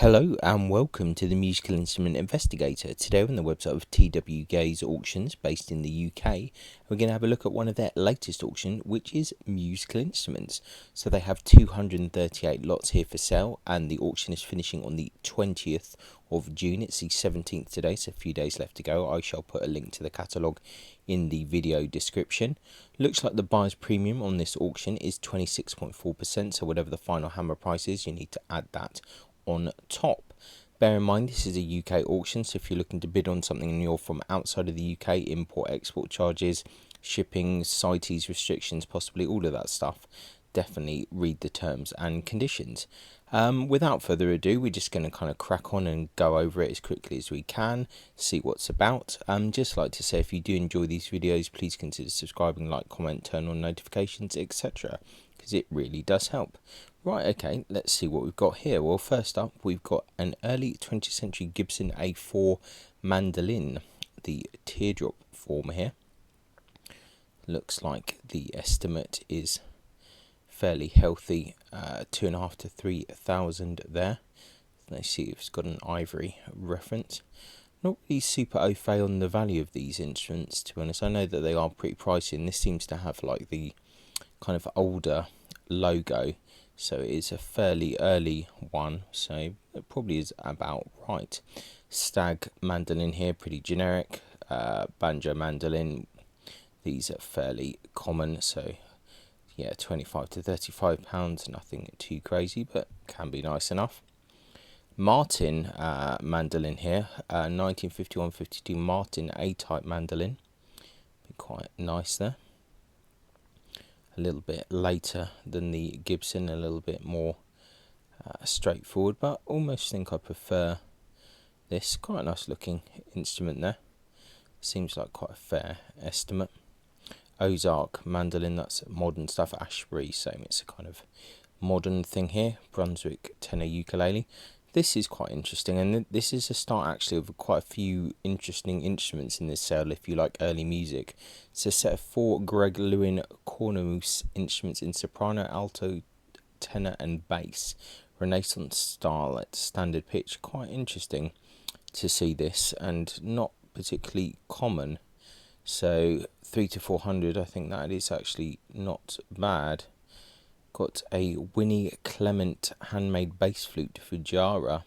Hello and welcome to the Musical Instrument Investigator. Today we're on the website of TW Gaze Auctions based in the UK. We're going to have a look at one of their latest auctions, which is musical instruments. So they have 238 lots here for sale and the auction is finishing on the 20th of June. It's the 17th today, so a few days left to go. I shall put a link to the catalogue in the video description. Looks like the buyer's premium on this auction is 26.4%, so whatever the final hammer price is, you need to add that on top. Bear in mind this is a UK auction, so if you're looking to bid on something and you're from outside of the UK, import export charges, shipping, CITES restrictions, possibly all of that stuff, definitely read the terms and conditions. Without further ado, we're just going to kind of crack on and go over it as quickly as we can, see what's about. Just like to say, if you do enjoy these videos, please consider subscribing, like, comment, turn on notifications, etc., because it really does help. Right, okay, let's see what we've got here. Well, first up, we've got an early 20th century Gibson A4 mandolin, the teardrop form here. Looks like the estimate is fairly healthy, 2,500 to 3,000 there. Let's see if it's got an ivory reference. Not really super au fait on the value of these instruments, to be honest. I know that they are pretty pricey, and this seems to have like the kind of older logo, so it is a fairly early one, so it probably is about right. Stag mandolin here, pretty generic. Banjo mandolin, these are fairly common, so yeah, 25 to 35 pounds, nothing too crazy, but can be nice enough. Martin mandolin here, 1951-52 Martin A-type mandolin, be quite nice there. A little bit later than the Gibson, a little bit more straightforward, but almost think I prefer this. Quite a nice looking instrument there. Seems like quite a fair estimate. Ozark mandolin, that's modern stuff. Ashbury, same, it's a kind of modern thing here. Brunswick tenor ukulele. This is quite interesting, and this is a start actually of quite a few interesting instruments in this sale if you like early music. It's a set of 4 Greg Lewin cornemuse instruments in soprano, alto, tenor and bass. Renaissance style at standard pitch. Quite interesting to see this, and not particularly common. So 300 to 400, I think that is actually not bad. Got a Winnie Clement handmade bass flute for Jara.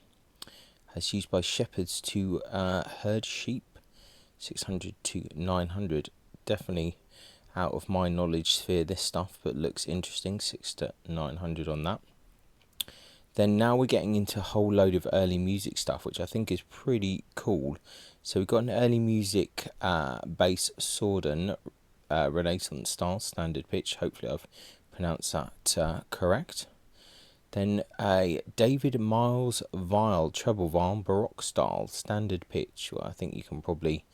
As used by shepherds to herd sheep. 600 to 900. Definitely out of my knowledge sphere, this stuff, but looks interesting. 600 to 900 on that. Then now we're getting into a whole load of early music stuff, which I think is pretty cool. So we've got an early music bass Sorden, Renaissance style, standard pitch. Hopefully I've pronounced that correct. Then a David Miles viol, treble viol, Baroque style, standard pitch. Well, I think you can probably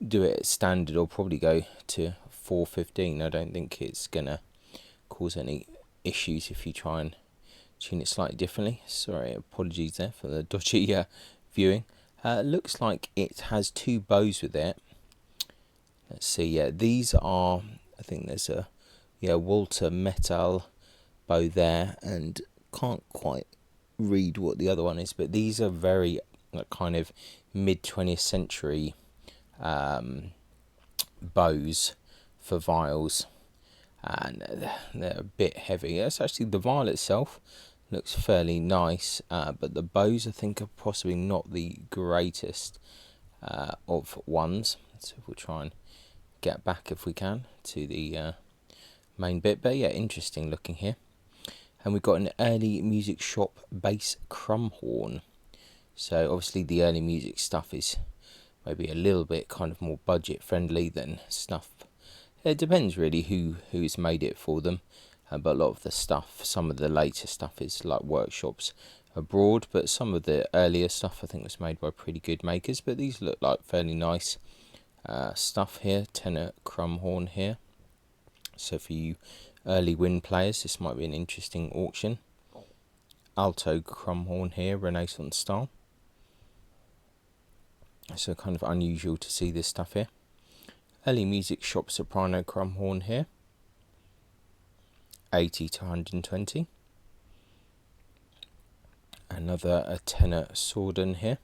do it at standard or probably go to 415. I don't think it's going to cause any issues if you try and tune it slightly differently. Sorry, apologies there for the dodgy viewing. Looks like it has 2 bows with it. Let's see, yeah, these are, I think there's a Walter Metal bow there, and can't quite read what the other one is, but these are very kind of mid 20th century bows for viols, and they're a bit heavy. It's actually the viol itself looks fairly nice, but the bows I think are possibly not the greatest of ones. So we'll try and get back if we can to the main bit, but yeah, interesting looking here. And we've got an early music shop bass crumhorn. So obviously the early music stuff is maybe a little bit kind of more budget friendly than stuff. It depends really who's made it for them, but a lot of the stuff, some of the later stuff is like workshops abroad, but some of the earlier stuff I think was made by pretty good makers. But these look like fairly nice stuff here. Tenor crumhorn here. So for you early wind players, this might be an interesting auction. Alto crumhorn here, Renaissance style. So kind of unusual to see this stuff here. Early music shop soprano crumhorn here. 80 to 120. Another a tenor Sorden here.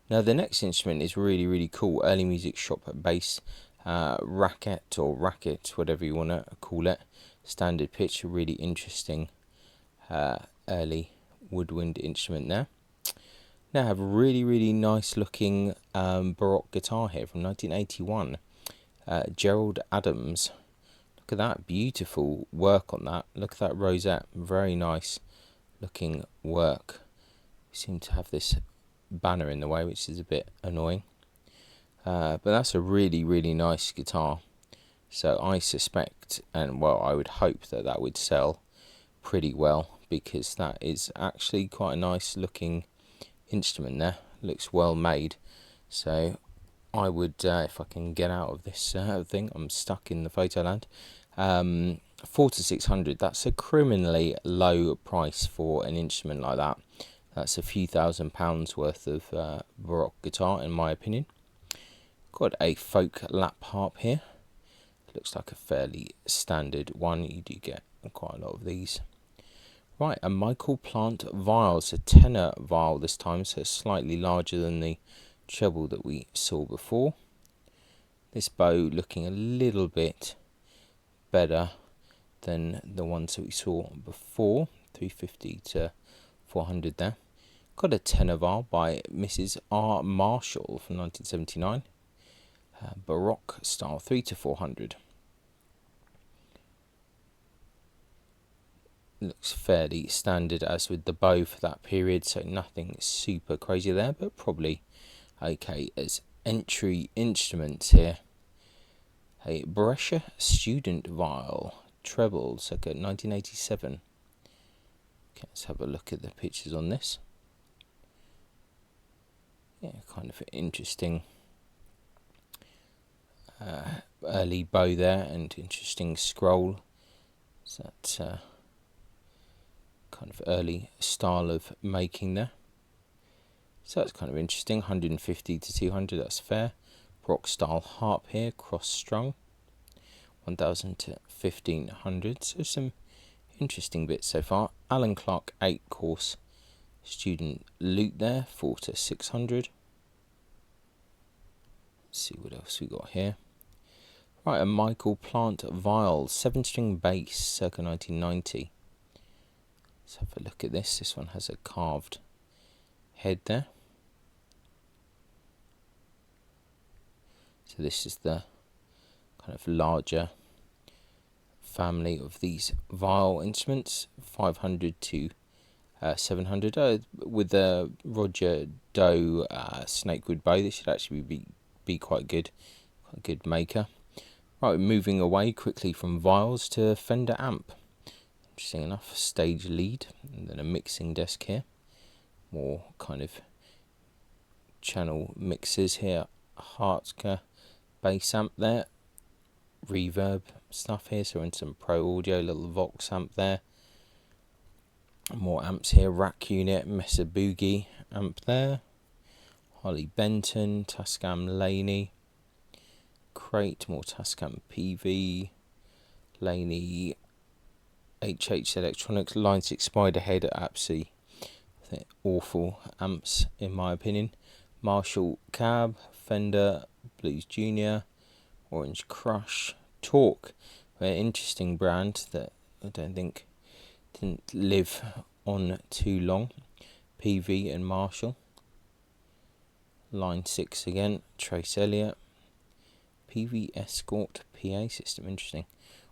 Now the next instrument is really cool. Early music shop bass, racket or racket, whatever you want to call it. Standard pitch, a really interesting early woodwind instrument there. Now I have a really nice looking Baroque guitar here from 1981. Gerald Adams. Look at that, beautiful work on that. Look at that rosette, very nice looking work. We seem to have this banner in the way, which is a bit annoying. But that's a really nice guitar. So I suspect, and well, I would hope that that would sell pretty well, because that is actually quite a nice looking instrument there. Looks well made. So I would, if I can get out of this thing, I'm stuck in the photo land. 400 to 600, that's a criminally low price for an instrument like that. That's a few £1000s worth of Baroque guitar, in my opinion. Got a folk lap harp here. Looks like a fairly standard one. You do get quite a lot of these. Right, a Michael Plant viol. It's a tenor viol this time, so it's slightly larger than the treble that we saw before. This bow looking a little bit better than the ones that we saw before. 350 to 400 there. Got a tenor viol by Mrs. R. Marshall from 1979. Baroque style, 3 to 400. Looks fairly standard as with the bow for that period, so nothing super crazy there, but probably okay as entry instruments here. A Brescia student viol, treble, circa 1987. Okay, let's have a look at the pictures on this. Yeah, kind of interesting early bow there, and interesting scroll. So that kind of early style of making there. So that's kind of interesting. 150 to 200, that's fair. Baroque style harp here, cross strung. 1000 to 1500. So some interesting bits so far. Alan Clark 8 course student lute there, 4 to 600. Let's see what else we got here. Right, a Michael Plant viol, 7-string bass, circa 1990. Let's have a look at this. This one has a carved head there. So this is the kind of larger family of these viol instruments, 500 to 700. With the Roger Doe snakewood bow, this should actually be quite good. Quite a good maker. Right, moving away quickly from viols to Fender amp. Interesting enough, stage lead, and then a mixing desk here. More kind of channel mixers here. Hartzker bass amp there. Reverb stuff here, so in some pro audio, little Vox amp there. More amps here, rack unit, Mesa Boogie amp there. Harley Benton, Tascam Laney. Crate, more Tascam PV. Laney HH Electronics, Line 6 Spiderhead, absolutely awful amps in my opinion. Marshall Cab, Fender, Blues Junior, Orange Crush, Torque, an interesting brand that I don't think didn't live on too long. PV and Marshall. Line 6 again, Trace Elliott. PV Escort PA system, interesting.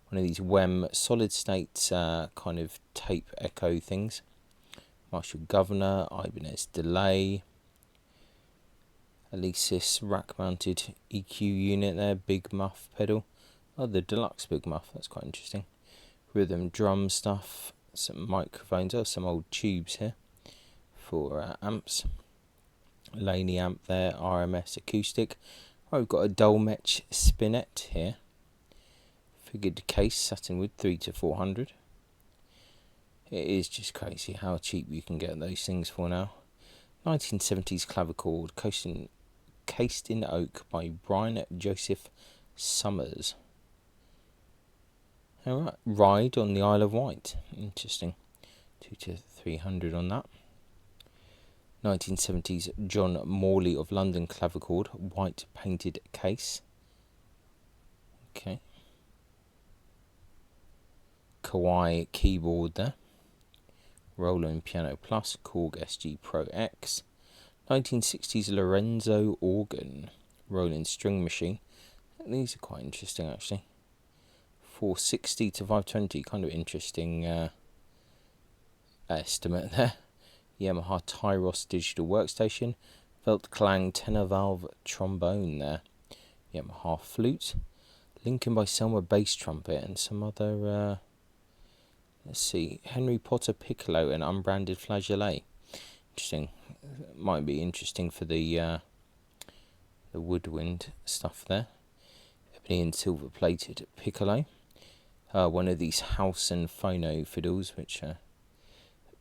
One of these WEM solid state kind of tape echo things. Marshall Governor, Ibanez Delay. Alesis rack mounted EQ unit there, big muff pedal. Oh, the deluxe big muff, that's quite interesting. Rhythm drum stuff, some microphones, some old tubes here for amps. Laney amp there, RMS acoustic. Oh, we've got a Dolmetsch Spinette here. Figured case, satinwood, 3 to 400. It is just crazy how cheap you can get those things for now. 1970s clavichord, cased in oak by Brian Joseph Summers. Alright, Ride on the Isle of Wight. Interesting. 2 to 300 on that. 1970s John Morley of London clavichord, white painted case. Okay. Kawai keyboard there. Roland Piano Plus, Korg SG Pro X. 1960s Lorenzo organ, Roland string machine. These are quite interesting actually. 460 to 520, kind of interesting estimate there. Yamaha Tyros digital workstation. Veltklang tenor valve trombone there. Yamaha flute. Lincoln by Selmer bass trumpet and some other, let's see, Henry Potter piccolo and unbranded flageolet. Interesting. Might be interesting for the woodwind stuff there. Ebony and silver plated piccolo. One of these house and phono fiddles, which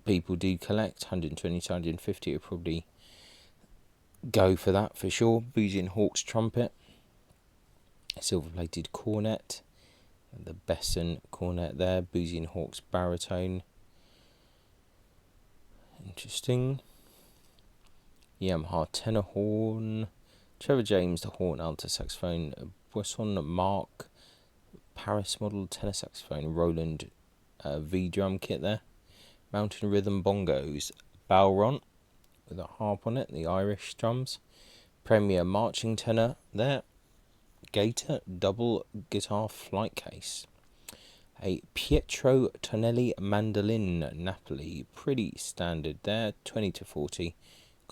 people do collect. 120 to 150 would probably go for that for sure. Boozy and Hawk's trumpet. Silver plated cornet. The Besson cornet there. Boozy and Hawk's baritone. Interesting. Yamaha tenor horn. Trevor James the horn, alto saxophone. Boisson Mark Paris model tenor saxophone. Roland V drum kit there. Mountain rhythm bongos. Balron with a harp on it. The Irish drums. Premier marching tenor there. Gator double guitar flight case. A Pietro Tonelli mandolin Napoli, pretty standard there. 20 to 40,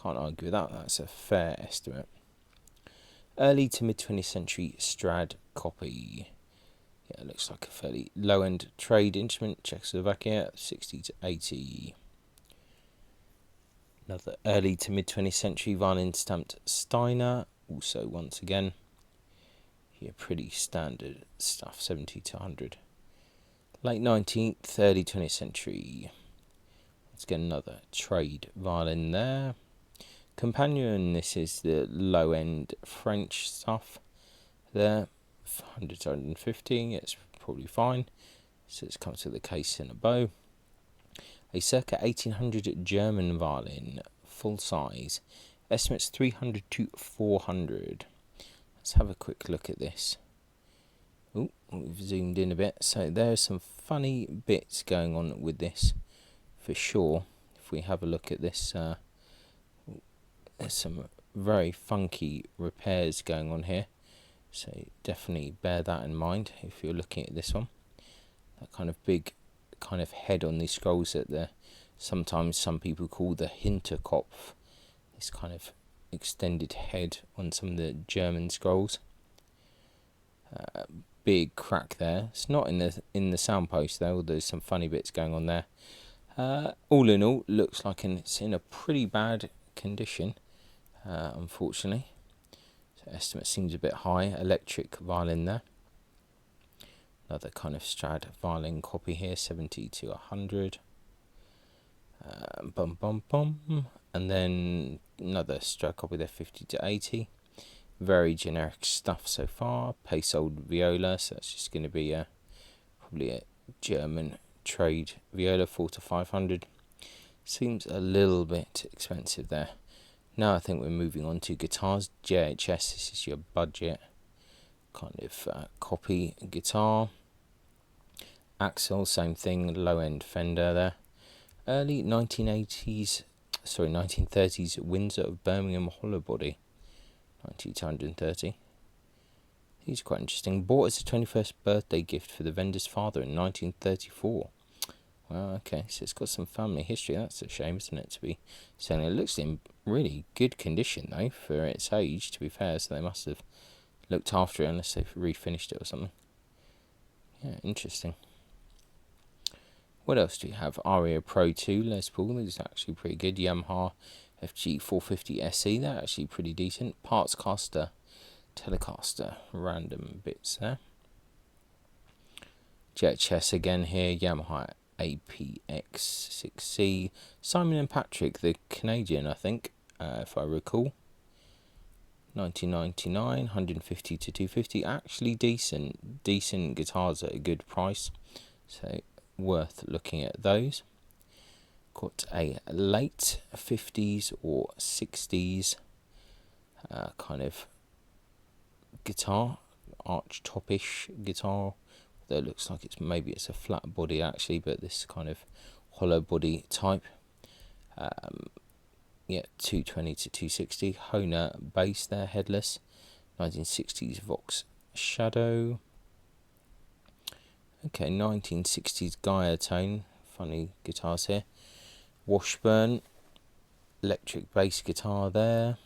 can't argue with that. That's a fair estimate. Early to mid 20th century Strad copy. Yeah, it looks like a fairly low end trade instrument. Czechoslovakia, 60 to 80. Another early to mid 20th century violin stamped Steiner, also once again. Yeah, pretty standard stuff, 70 to 100. Late 19th, early 20th century. Let's get another trade violin there. Companion, this is the low end French stuff there. 100 to 150, it's probably fine. So it's comes with a case and a bow. A circa 1800 German violin, full size. Estimates 300 to 400. Let's have a quick look at this. Oh, we've zoomed in a bit. So there's some funny bits going on with this, for sure. If we have a look at this, there's some very funky repairs going on here. So definitely bear that in mind if you're looking at this one. That kind of big kind of head on these scrolls that sometimes some people call the Hinterkopf. This kind of extended head on some of the German scrolls. Big crack there. It's not in the soundpost though. There's some funny bits going on there. All in all, looks like it's in a pretty bad condition, unfortunately. So estimate seems a bit high. Electric violin there. Another kind of Strad violin copy here, 70 to 100. And then another Strad copy there, 50 to 80. Very generic stuff so far. Pace old viola, so that's just going to be probably a German trade viola, 4 to 500. Seems a little bit expensive there. Now I think we're moving on to guitars. JHS, this is your budget kind of copy guitar. Axel, same thing, low end Fender there. Early 1930s Windsor of Birmingham hollow body, 90 to 130. He's quite interesting. Bought as a 21st birthday gift for the vendor's father in 1934. Well, okay, so it's got some family history. That's a shame, isn't it, to be selling. It looks in really good condition, though, for its age, to be fair, so they must have looked after it unless they've refinished it or something. Yeah, interesting. What else do you have? Aria Pro 2 Les Paul, this is actually pretty good. Yamaha FG 450 SE, they're actually pretty decent. Parts Caster, Telecaster, random bits there. JHS again here, Yamaha APX6C. Simon & Patrick, the Canadian, I think, if I recall. 1999, 150 to 250. Actually decent guitars at a good price. So worth looking at those. Got a late 50s or 60s kind of guitar, arch topish guitar. Though it looks like it's a flat body actually, but this kind of hollow body type. Yeah, 220 to 260. Hohner bass there, headless. 1960s Vox Shadow. Okay, 1960s Gaia tone. Funny guitars here. Washburn electric bass guitar there.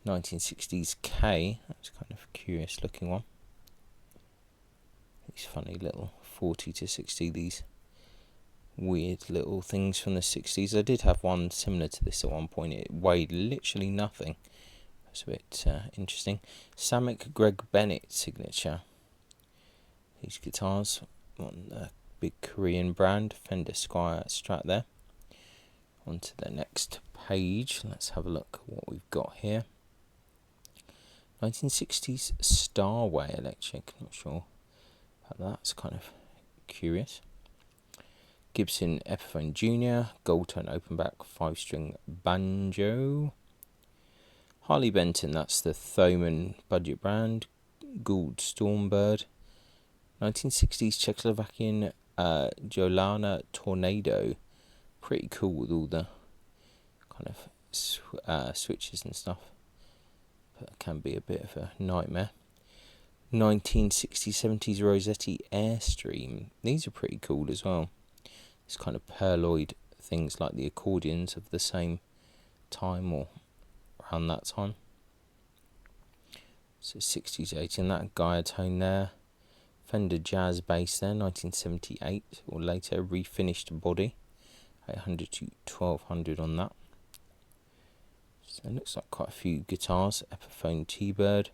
1960s K. That's kind of a curious looking one. These funny little 40 to 60. These weird little things from the 60s. I did have one similar to this at one point. It weighed literally nothing. It's a bit interesting. Samick Greg Bennett signature. These guitars on a big Korean brand, Fender Squire Strat there. On to the next page. Let's have a look at what we've got here. 1960s Starway electric. Not sure about that. It's kind of curious. Gibson Epiphone Junior, gold tone open back 5-string banjo. Harley Benton, that's the Thomann budget brand. Gould Stormbird. 1960s Czechoslovakian Jolana Tornado. Pretty cool with all the kind of switches and stuff. But it can be a bit of a nightmare. 1960s, 70s Rossetti Airstream. These are pretty cool as well. It's kind of perloid things like the accordions of the same time or around that time. So 60s, 80s, and that Gaia tone there. Fender Jazz bass there, 1978 or later, refinished body. 800 to 1200 on that. So it looks like quite a few guitars. Epiphone T-Bird.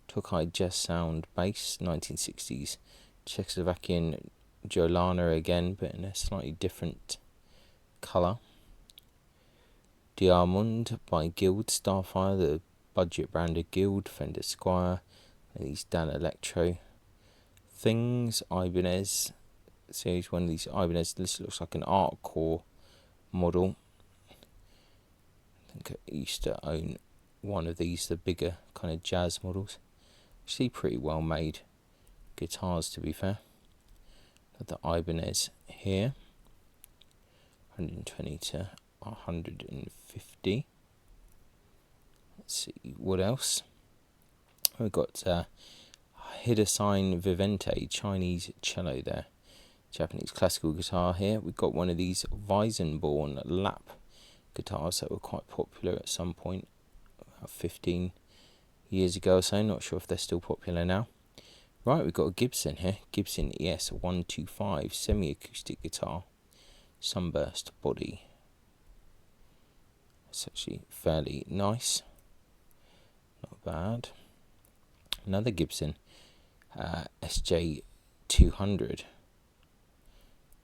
Tokai Jazz Sound bass, 1960s. Czechoslovakian Jolana again, but in a slightly different colour. Diamond by Guild Starfire, the budget branded Guild, Fender Squire, and these Dan Electro things. Ibanez series, one of these Ibanez. This looks like an Art Core model. I think I used to own one of these, the bigger kind of jazz models. Actually pretty well made guitars, to be fair. Got the Ibanez here, 120 to 150. Let's see what else. We've got Hidasine Vivente, Chinese cello there. Japanese classical guitar here. We've got one of these Weizenborn lap guitars that were quite popular at some point, about 15 years ago or so. Not sure if they're still popular now. Right, we've got a Gibson here. Gibson ES 125 semi-acoustic guitar. Sunburst body. It's actually fairly nice. Not bad. Another Gibson SJ 200.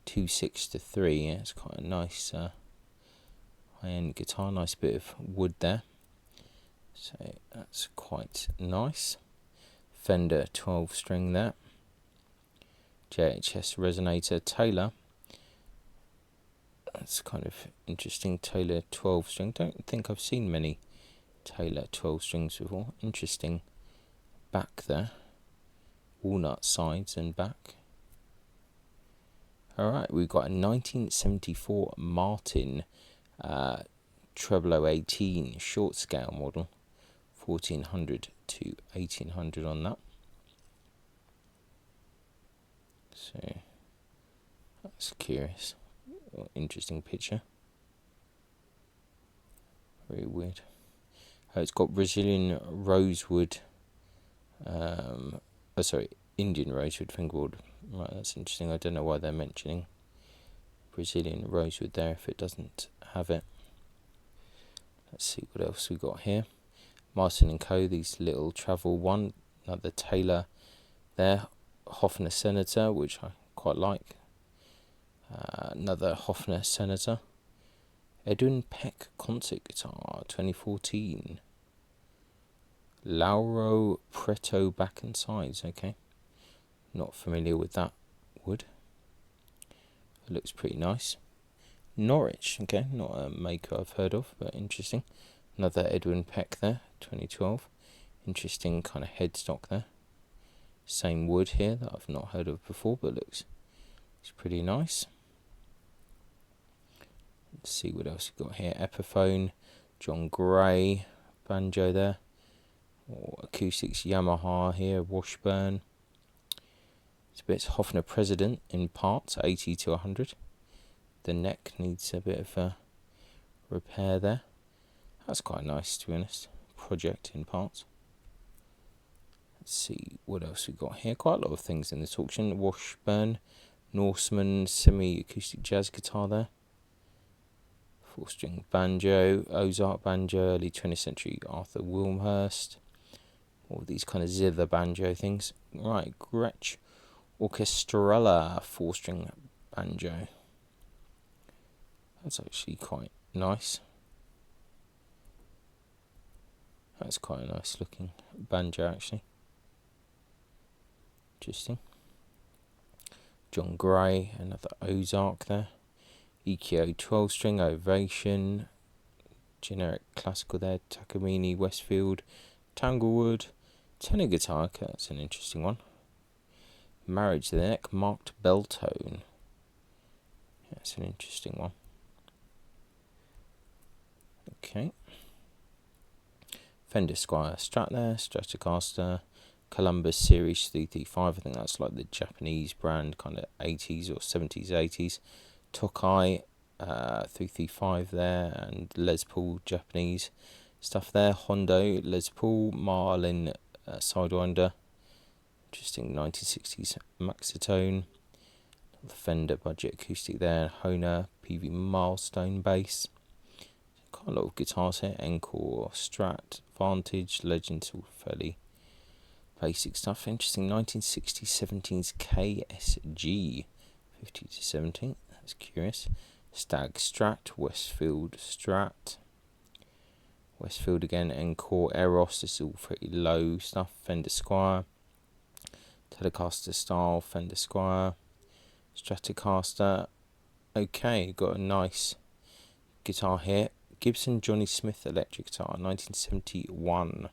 2.6 to 3. Yeah, it's quite a nice high-end guitar. Nice bit of wood there. So that's quite nice. Fender 12 string there. JHS resonator Taylor. That's kind of interesting. Taylor 12 string. Don't think I've seen many Taylor 12 strings before. Interesting back there. Walnut sides and back. Alright, we've got a 1974 Martin Treble 18 short scale model. 1400 to 1800 on that. So that's curious. Interesting picture. Very weird. It's got Brazilian rosewood. Indian rosewood fingerboard. Right, that's interesting. I don't know why they're mentioning Brazilian rosewood there if it doesn't have it. Let's see what else we got here. Martin & Co. These little travel one. Another Taylor there. Hofner Senator, which I quite like. Another Hofner Senator. Edwin Peck concert guitar 2014. Lauro Preto back and sides. Okay. Not familiar with that wood. It looks pretty nice. Norwich. Okay, not a maker I've heard of, but interesting. Another Edwin Peck there, 2012. Interesting kind of headstock there. Same wood here that I've not heard of before, but looks pretty nice. Let's see what else we've got here. Epiphone, John Gray, banjo there. Acoustics Yamaha here, Washburn. It's a bit Hofner President in parts, 80 to 100. The neck needs a bit of a repair there. That's quite nice, to be honest. Project in parts. Let's see what else we've got here. Quite a lot of things in this auction. Washburn, Norseman, semi-acoustic jazz guitar there. 4-string banjo, Ozark banjo, early 20th century Arthur Wilmhurst. All these kind of zither banjo things. Right, Gretsch Orchestrella 4-string banjo. That's actually quite nice. That's quite a nice looking banjo actually. Interesting. John Gray, another Ozark there. EKO 12-string Ovation. Generic classical there. Takamine, Westfield, Tanglewood. Tenor guitar, okay, that's an interesting one. Marriage to the Neck, marked bell tone. That's an interesting one. Okay. Fender Squire Strat there, Stratocaster, Columbus Series 335, I think that's like the Japanese brand, kind of 80s or 70s, 80s. Tokai 335 there, and Les Paul Japanese stuff there. Hondo, Les Paul, Marlin Sidewinder. Interesting 1960s Maxitone. The Fender budget acoustic there. Hohner PV Milestone bass. Quite a lot of guitars here. Encore, Strat, Vantage, Legends, all fairly basic stuff. Interesting 1960s 17s KSG 50 to 17. That's curious. Stag Strat, Westfield Strat. Westfield again, Encore, Eros, this is all pretty low stuff. Fender Squire, Telecaster style, Fender Squire, Stratocaster. Okay, got a nice guitar here. Gibson Johnny Smith electric guitar, 1971.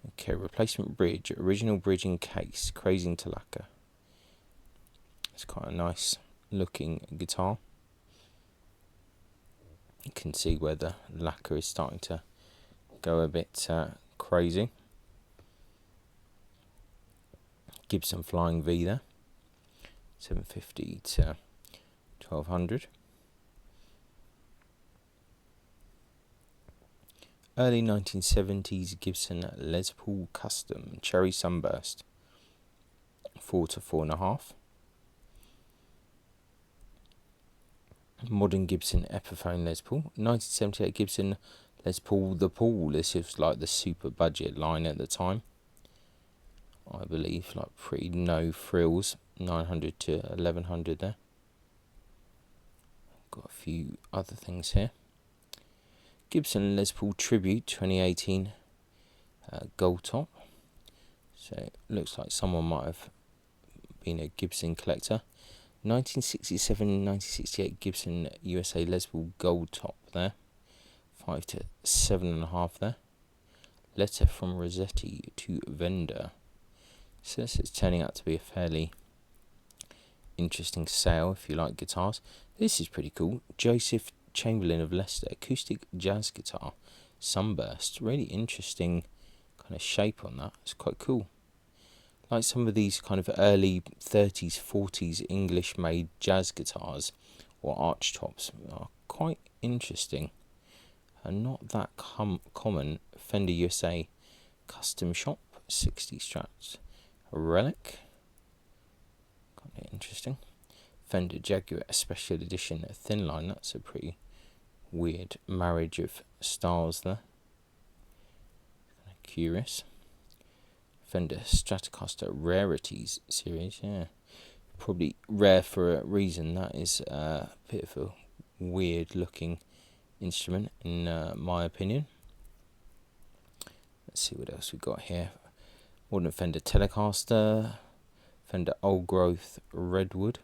Okay, replacement bridge, original bridge in case, crazy into lacquer. It's quite a nice looking guitar. You can see where the lacquer is starting to go a bit crazy. Gibson Flying V there, 750 to 1200. Early 1970s Gibson Les Paul Custom Cherry Sunburst, 4 to 4.5. Modern Gibson Epiphone Les Paul, 1978 Gibson Les Paul The Paul. This was like the super budget line at the time, I believe, like pretty no frills, 900 to 1100 there. Got a few other things here. Gibson Les Paul Tribute 2018 gold top. So it looks like someone might have been a Gibson collector. 1967-1968 Gibson USA Les Paul gold top there, 5 to 7.5 there. Letter from Rossetti to Vendor. So this is turning out to be a fairly interesting sale if you like guitars. This is pretty cool. Joseph Chamberlain of Leicester acoustic jazz guitar, Sunburst. Really interesting kind of shape on that. It's quite cool. Like some of these kind of early 30s, 40s English made jazz guitars or arch tops are quite interesting and not that common. Fender USA Custom Shop 60 Strats Relic, kind of interesting. Fender Jaguar Special Edition Thin Line, that's a pretty weird marriage of styles there. Kind of curious. Fender Stratocaster Rarities series, yeah. Probably rare for a reason. That is a bit of a weird looking instrument in my opinion. Let's see what else we've got here. Modern Fender Telecaster, Fender Old Growth Redwood.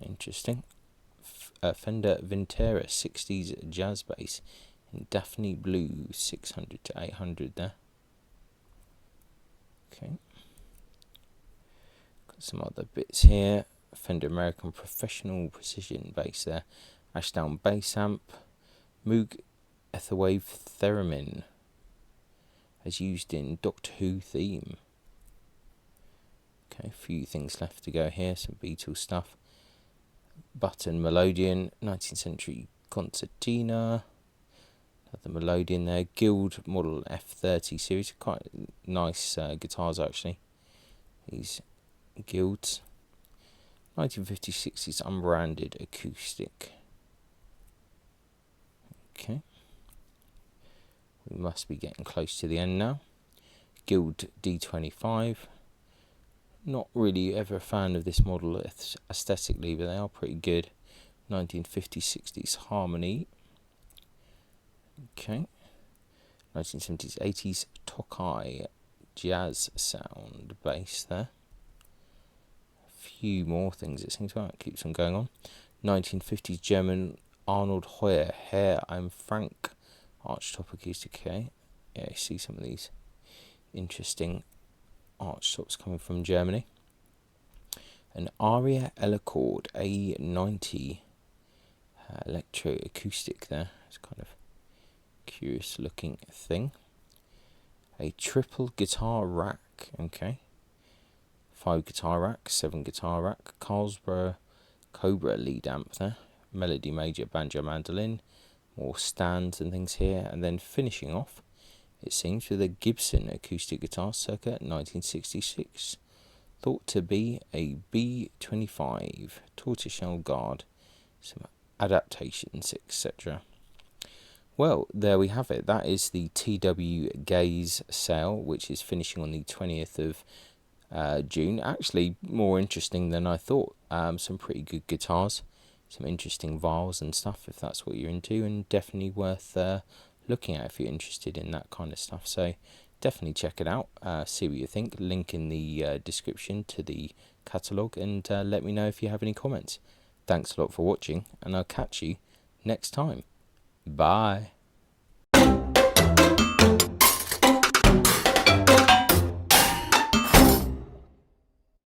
Interesting. Fender Vintera 60s jazz bass in Daphne Blue, 600 to 800 there. Okay. Got some other bits here. Fender American Professional Precision bass there. Ashdown bass amp. Moog Etherwave Theremin, as used in Doctor Who theme. Okay, a few things left to go here. Some Beatles stuff. Button Melodian, 19th century concertina. Another Melodian there. Guild Model F30 series. Quite nice guitars actually. These Guilds. 1950s, 60s unbranded acoustic. Okay. We must be getting close to the end now. Guild D25. Not really ever a fan of this model aesthetically, but they are pretty good. 1950s, 60s Harmony. Okay. 1970s, 80s Tokai jazz sound bass there. A few more things it seems like. It keeps on going on. 1950s German Arnold Heuer, Herr I'm Frank archtop acoustic. Okay. Yeah, you see some of these interesting archtops coming from Germany. An Aria Elacord A90 electroacoustic there. It's kind of curious looking thing. A triple guitar rack. Okay. 5 guitar rack, 7 guitar rack. Carlsberg Cobra lead amp there. Melody major banjo mandolin. More stands and things here. And then finishing off, it seems, with a Gibson acoustic guitar circa 1966. Thought to be a B25 tortoiseshell guard, some adaptations, etc. Well, there we have it. That is the TW Gaze sale, which is finishing on the 20th of June. Actually, more interesting than I thought. Some pretty good guitars, some interesting vials and stuff, if that's what you're into, and definitely worth looking at if you're interested in that kind of stuff. So definitely check it out, see what you think. Link in the description to the catalogue, and let me know if you have any comments. Thanks a lot for watching, and I'll catch you next time. Bye.